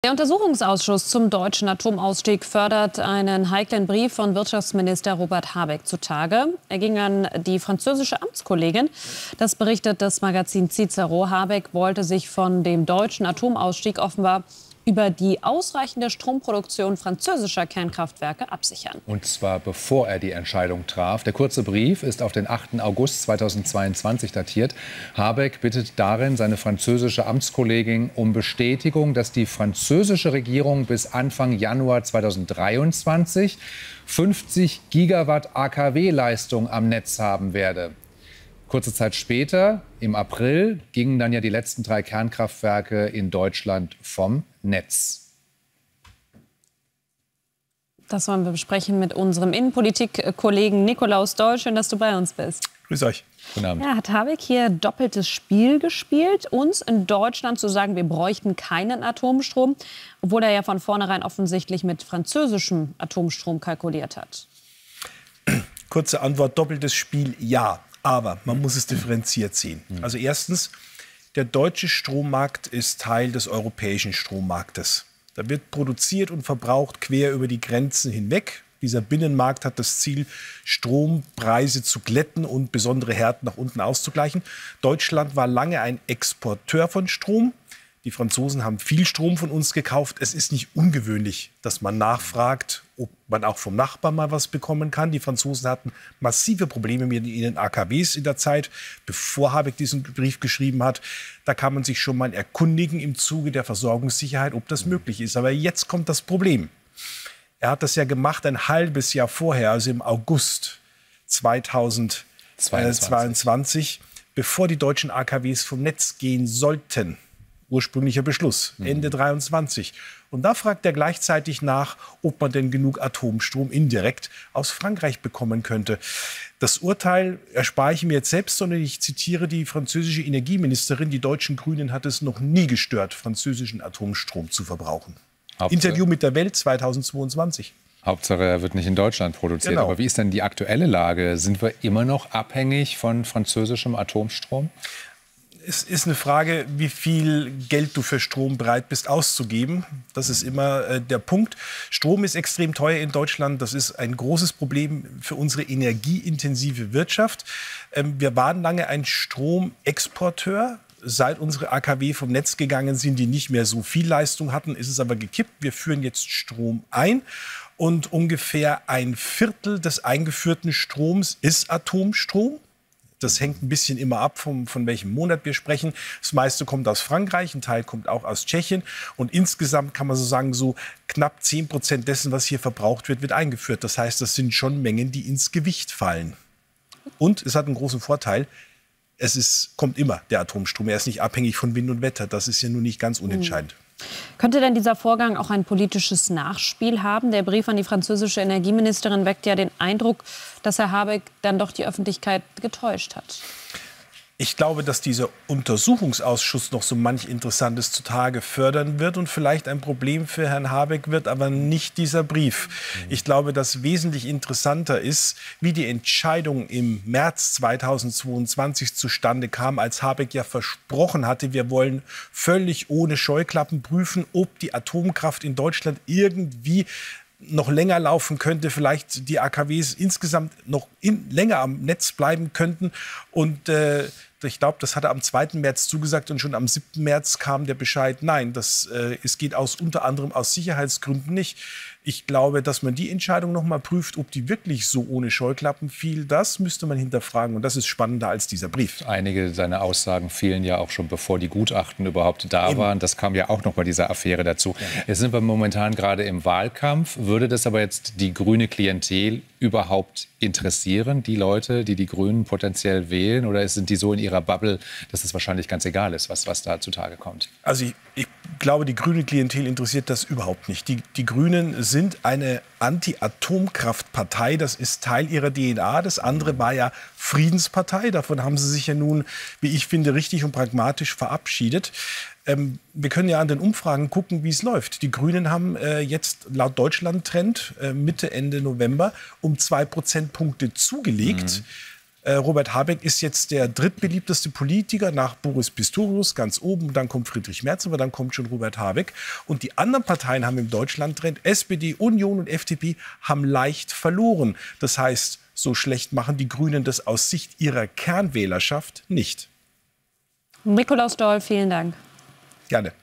Der Untersuchungsausschuss zum deutschen Atomausstieg fördert einen heiklen Brief von Wirtschaftsminister Robert Habeck zutage. Er ging an die französische Amtskollegin. Das berichtet das Magazin Cicero. Habeck wollte sich von dem deutschen Atomausstieg offenbar über die ausreichende Stromproduktion französischer Kernkraftwerke absichern. Und zwar bevor er die Entscheidung traf. Der kurze Brief ist auf den 8. August 2022 datiert. Habeck bittet darin seine französische Amtskollegin um Bestätigung, dass die französische Regierung bis Anfang Januar 2023 50 Gigawatt AKW-Leistung am Netz haben werde. Kurze Zeit später, im April, gingen dann ja die letzten 3 Kernkraftwerke in Deutschland vom Netz. Das wollen wir besprechen mit unserem Innenpolitik-Kollegen Nikolaus Doll. Schön, dass du bei uns bist. Grüß euch. Guten Abend. Ja, hat Habeck hier doppeltes Spiel gespielt, uns in Deutschland zu sagen, wir bräuchten keinen Atomstrom, obwohl er ja von vornherein offensichtlich mit französischem Atomstrom kalkuliert hat? Kurze Antwort, doppeltes Spiel, ja. Aber man muss es differenziert sehen. Also erstens, der deutsche Strommarkt ist Teil des europäischen Strommarktes. Da wird produziert und verbraucht quer über die Grenzen hinweg. Dieser Binnenmarkt hat das Ziel, Strompreise zu glätten und besondere Härten nach unten auszugleichen. Deutschland war lange ein Exporteur von Strom. Die Franzosen haben viel Strom von uns gekauft. Es ist nicht ungewöhnlich, dass man nachfragt, ob man auch vom Nachbarn mal was bekommen kann. Die Franzosen hatten massive Probleme mit ihren AKWs in der Zeit, bevor Habeck diesen Brief geschrieben hat. Da kann man sich schon mal erkundigen im Zuge der Versorgungssicherheit, ob das möglich ist. Aber jetzt kommt das Problem. Er hat das ja gemacht ein halbes Jahr vorher, also im August 2022, bevor die deutschen AKWs vom Netz gehen sollten. Ursprünglicher Beschluss, Ende 23. Und da fragt er gleichzeitig nach, ob man denn genug Atomstrom indirekt aus Frankreich bekommen könnte. Das Urteil erspare ich mir jetzt selbst, sondern ich zitiere die französische Energieministerin. Die deutschen Grünen hat es noch nie gestört, französischen Atomstrom zu verbrauchen. Interview mit der Welt 2022. Hauptsache, er wird nicht in Deutschland produziert. Genau. Aber wie ist denn die aktuelle Lage? Sind wir immer noch abhängig von französischem Atomstrom? Es ist eine Frage, wie viel Geld du für Strom bereit bist auszugeben. Das ist immer der Punkt. Strom ist extrem teuer in Deutschland. Das ist ein großes Problem für unsere energieintensive Wirtschaft. Wir waren lange ein Stromexporteur. Seit unsere AKW vom Netz gegangen sind, die nicht mehr so viel Leistung hatten, ist es aber gekippt. Wir führen jetzt Strom ein. Und ungefähr ein Viertel des eingeführten Stroms ist Atomstrom. Das hängt ein bisschen immer ab, von welchem Monat wir sprechen. Das meiste kommt aus Frankreich, ein Teil kommt auch aus Tschechien. Und insgesamt kann man so sagen, so knapp 10% dessen, was hier verbraucht wird, wird eingeführt. Das heißt, das sind schon Mengen, die ins Gewicht fallen. Und es hat einen großen Vorteil, kommt immer der Atomstrom. Er ist nicht abhängig von Wind und Wetter. Das ist ja nun nicht ganz unentscheidend. Könnte denn dieser Vorgang auch ein politisches Nachspiel haben? Der Brief an die französische Energieministerin weckt ja den Eindruck, dass Herr Habeck dann doch die Öffentlichkeit getäuscht hat. Ich glaube, dass dieser Untersuchungsausschuss noch so manch Interessantes zutage fördern wird und vielleicht ein Problem für Herrn Habeck wird, aber nicht dieser Brief. Ich glaube, dass wesentlich interessanter ist, wie die Entscheidung im März 2022 zustande kam, als Habeck ja versprochen hatte, wir wollen völlig ohne Scheuklappen prüfen, ob die Atomkraft in Deutschland irgendwie noch länger laufen könnte, vielleicht die AKWs insgesamt noch länger am Netz bleiben könnten. Und ich glaube, das hat er am 2. März zugesagt und schon am 7. März kam der Bescheid, nein, es geht unter anderem aus Sicherheitsgründen nicht. Ich glaube, dass man die Entscheidung noch mal prüft, ob die wirklich so ohne Scheuklappen fiel, das müsste man hinterfragen. Und das ist spannender als dieser Brief. Einige seiner Aussagen fielen ja auch schon, bevor die Gutachten überhaupt da waren. Das kam ja auch noch bei dieser Affäre dazu. Ja. Jetzt sind wir momentan gerade im Wahlkampf. Würde das aber jetzt die grüne Klientel überhaupt interessieren, die Leute, die die Grünen potenziell wählen? Oder sind die so in ihrer Bubble, dass es wahrscheinlich ganz egal ist, was da zutage kommt? Also ich glaube, die grüne Klientel interessiert das überhaupt nicht. Die Grünen sind eine Anti-Atomkraftpartei. Das ist Teil ihrer DNA. Das andere war ja Friedenspartei. Davon haben sie sich ja nun, wie ich finde, richtig und pragmatisch verabschiedet. Wir können ja an den Umfragen gucken, wie es läuft. Die Grünen haben jetzt laut Deutschland-Trend Mitte, Ende November um 2 Prozentpunkte zugelegt. Robert Habeck ist jetzt der drittbeliebteste Politiker nach Boris Pistorius, ganz oben. Dann kommt Friedrich Merz, aber dann kommt schon Robert Habeck. Und die anderen Parteien haben im Deutschlandtrend, SPD, Union und FDP, haben leicht verloren. Das heißt, so schlecht machen die Grünen das aus Sicht ihrer Kernwählerschaft nicht. Nikolaus Doll, vielen Dank. Gerne.